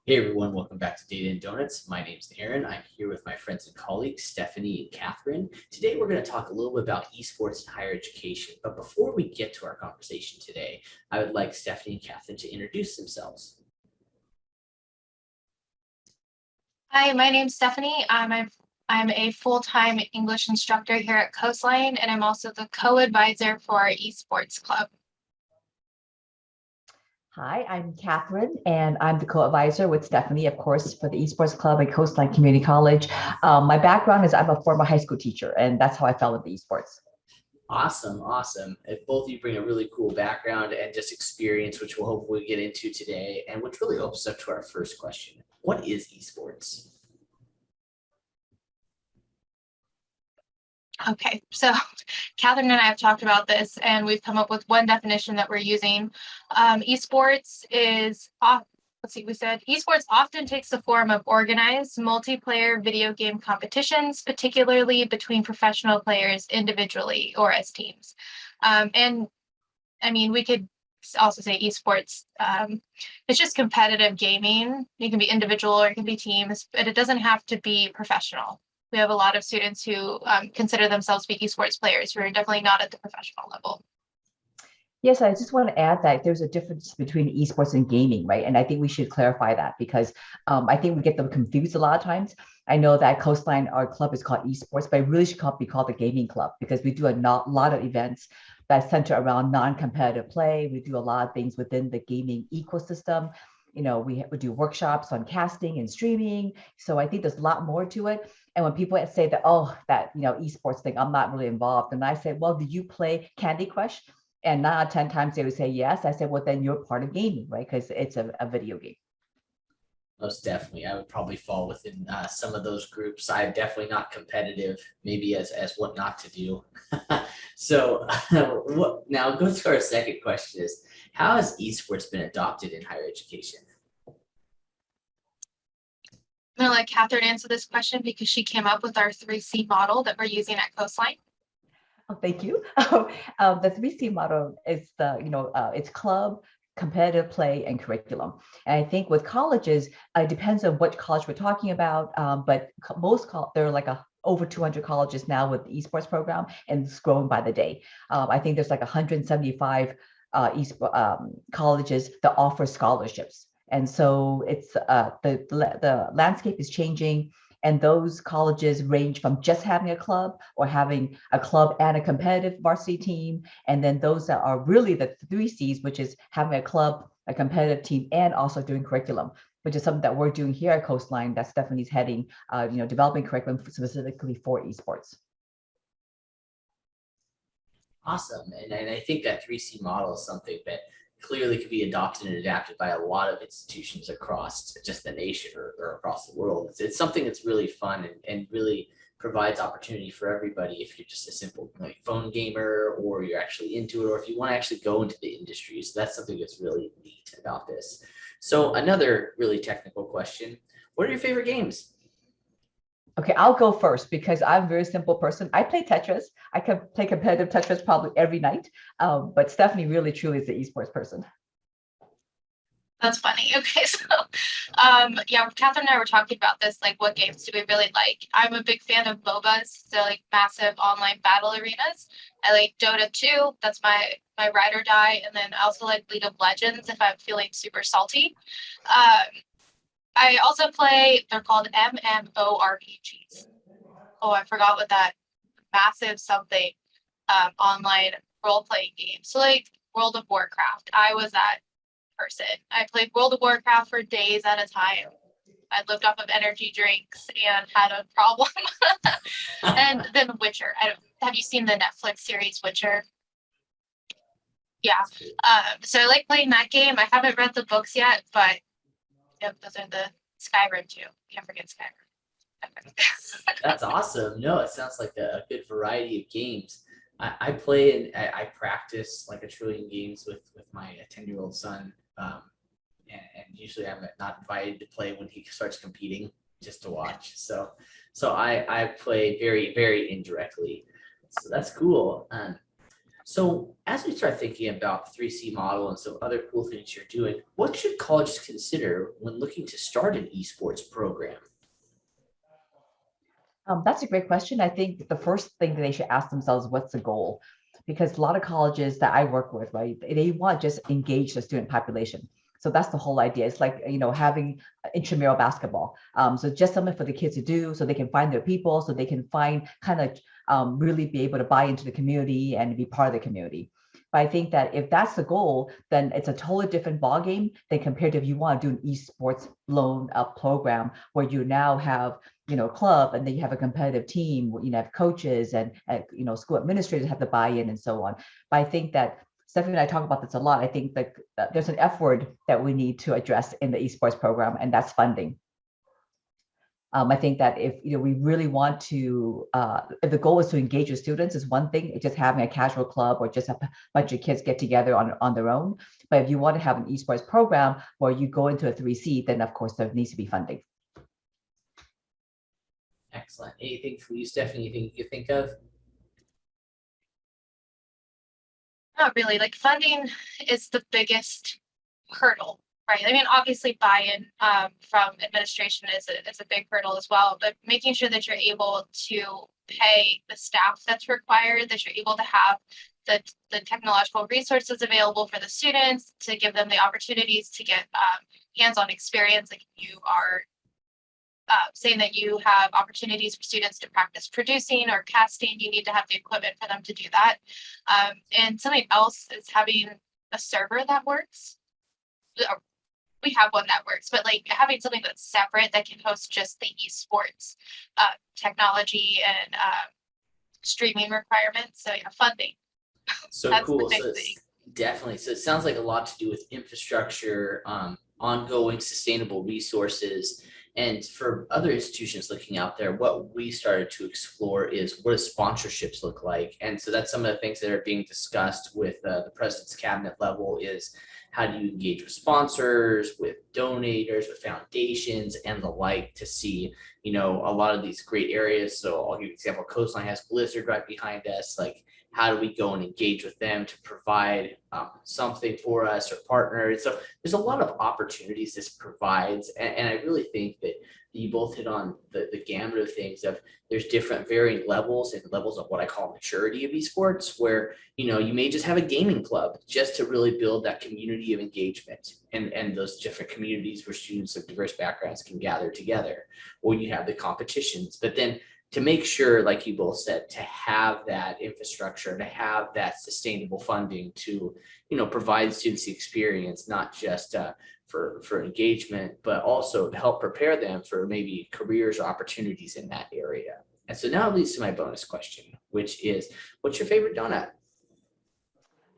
Hey everyone, welcome back to Data and Donuts. My name is Aaron. I'm here with my friends and colleagues, Stephanie and Katheryn. Today we're going to talk a little bit about esports and higher education. But before we get to our conversation today, I would like Stephanie and Katheryn to introduce themselves. Hi, my name's Stephanie. I'm a full-time English instructor here at Coastline, and I'm also the co-advisor for our esports club. Hi, I'm Katheryn, and I'm the co-advisor with Stephanie, of course, for the Esports Club at Coastline Community College. My background is I'm a former high school teacher, and that's how I fell into esports. Awesome. If both of you bring a really cool background and just experience, which we'll hopefully get into today, and which really opens up to our first question. What is esports? Okay, so Katheryn and I have talked about this, and we've come up with one definition that we're using. Esports is we said esports often takes the form of organized multiplayer video game competitions, particularly between professional players individually or as teams. And I mean, we could also say esports. It's just competitive gaming. It can be individual or it can be teams, but it doesn't have to be professional. We have a lot of students who consider themselves to be esports players who are definitely not at the professional level. Yes, I just want to add that there's a difference between esports and gaming, right? And I think we should clarify that because I think we get them confused a lot of times. I know that Coastline, our club is called esports, but it really should be called the gaming club because we do a lot of events that center around non-competitive play. We do a lot of things within the gaming ecosystem. You know, we do workshops on casting and streaming. So I think there's a lot more to it. And when people say that, oh, that, esports thing, I'm not really involved. And I say, well, do you play Candy Crush? And 9 out of 10 times they would say yes. I said, well, then you're part of gaming, right? Because it's a video game. Most definitely. I would probably fall within some of those groups. I'm definitely not competitive, maybe as what not to do. So now go to our second question is, how has esports been adopted in higher education? I'm gonna let Katheryn answer this question because she came up with our 3C model that we're using at Coastline. Oh, thank you. The 3C model is it's club, competitive play, and curriculum. And I think with colleges, it depends on what college we're talking about. But there are like over 200 colleges now with the esports program, and it's growing by the day. I think there's like 175 colleges that offer scholarships. And so it's the landscape is changing, and those colleges range from just having a club or having a club and a competitive varsity team. And then those that are really the 3Cs, which is having a club, a competitive team, and also doing curriculum, which is something that we're doing here at Coastline that Stephanie's heading, developing curriculum specifically for esports. Awesome. And I think that 3C model is something that clearly could be adopted and adapted by a lot of institutions across just the nation or across the world. It's something that's really fun and really provides opportunity for everybody if you're just a simple phone gamer or you're actually into it, or if you want to actually go into the industry. So that's something that's really neat about this. So another really technical question, what are your favorite games? Okay, I'll go first because I'm a very simple person. I play Tetris. I can play competitive Tetris probably every night. But Stephanie really truly is the esports person. That's funny. Okay, so yeah, Katheryn and I were talking about this, like what games do we really like? I'm a big fan of MOBAs, so like massive online battle arenas. I like Dota 2, that's my ride or die, and then I also like League of Legends if I'm feeling super salty. I also play, they're called MMORPGs. Oh, I forgot what that massive something online role-playing game. So like World of Warcraft. I was that person. I played World of Warcraft for days at a time. I lived off of energy drinks and had a problem. And then Witcher. Have you seen the Netflix series Witcher? Yeah. So I like playing that game. I haven't read the books yet, but yep, those are the Skyrim too. Can't forget Skyrim. That's awesome. No, it sounds like a good variety of games. I play and I practice like a trillion games with my 10-year-old son. And usually I'm not invited to play when he starts competing, just to watch. So I play very, very indirectly. So that's cool. So as we start thinking about the 3C model and some other cool things you're doing, what should colleges consider when looking to start an esports program? That's a great question. I think the first thing that they should ask themselves, what's the goal? Because a lot of colleges that I work with, right, they want to just engage the student population. So that's the whole idea. It's like, having intramural basketball. So just something for the kids to do so they can find their people, so they can find kind of really be able to buy into the community and be part of the community. But I think that if that's the goal, then it's a totally different ballgame than compared to if you want to do an esports blown up program where you now have club, and then you have a competitive team, have coaches and school administrators have to buy in and so on. But I think that Stephanie and I talk about this a lot. I think that there's an F word that we need to address in the esports program, and that's funding. I think that if we really want to, if the goal is to engage with students, is one thing. It's just having a casual club or just a bunch of kids get together on their own. But if you want to have an esports program where you go into a 3C, then of course there needs to be funding. Excellent. Anything from you, Stephanie, anything you think of? Not really. Like funding is the biggest hurdle, right? I mean, obviously buy-in from administration is a big hurdle as well, but making sure that you're able to pay the staff that's required, that you're able to have the technological resources available for the students, to give them the opportunities to get hands-on experience. Like you are saying that you have opportunities for students to practice producing or casting, you need to have the equipment for them to do that. And something else is having a server that works. We have one that works, but like having something that's separate that can host just the esports technology and streaming requirements. So yeah, funding. So That's cool. the big So thing. definitely. So it sounds like a lot to do with infrastructure, ongoing sustainable resources. And for other institutions looking out there, what we started to explore is what does sponsorships look like? And so that's some of the things that are being discussed with the president's cabinet level is how do you engage with sponsors, with donators, with foundations and the like to see, a lot of these great areas. So I'll give you an example. Coastline has Blizzard right behind us. Like, how do we go and engage with them to provide something for us or partner? So there's a lot of opportunities this provides. And I really think that you both hit on the gamut of things of there's different varying levels and levels of what I call maturity of esports, where, you may just have a gaming club just to really build that community of engagement and those different communities where students of diverse backgrounds can gather together, or you have the competitions. But then to make sure, like you both said, to have that infrastructure, to have that sustainable funding to, provide students the experience, not just for engagement, but also to help prepare them for maybe careers or opportunities in that area. And so now it leads to my bonus question, which is, what's your favorite donut?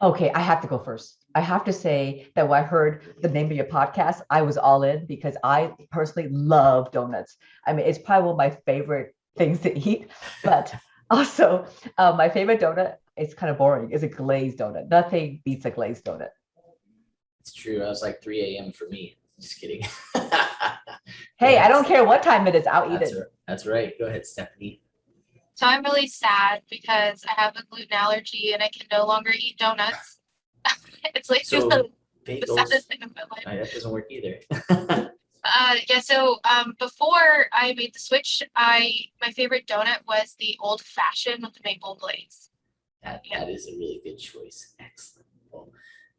Okay, I have to go first. I have to say that when I heard the name of your podcast, I was all in because I personally love donuts. I mean, it's probably one of my favorite things to eat, but also my favorite donut is kind of boring. Is a glazed donut. Nothing beats a glazed donut. It's true. I was like 3 a.m. for me. Just kidding. Hey, I don't care what time it is. I'll eat it. That's right. Go ahead, Stephanie. So I'm really sad because I have a gluten allergy and I can no longer eat donuts. It's like So the bagels, saddest thing of my life. that doesn't work either. Yeah, so before I made the switch, my favorite donut was the old fashioned with the maple glaze. That is a really good choice. Excellent. Well,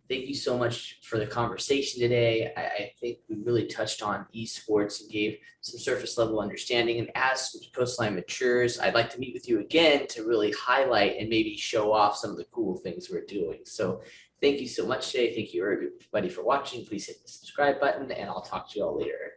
thank you so much for the conversation today. I think we really touched on esports and gave some surface level understanding. And as Coastline matures, I'd like to meet with you again to really highlight and maybe show off some of the cool things we're doing. So thank you so much today. Thank you everybody for watching. Please hit the subscribe button and I'll talk to you all later.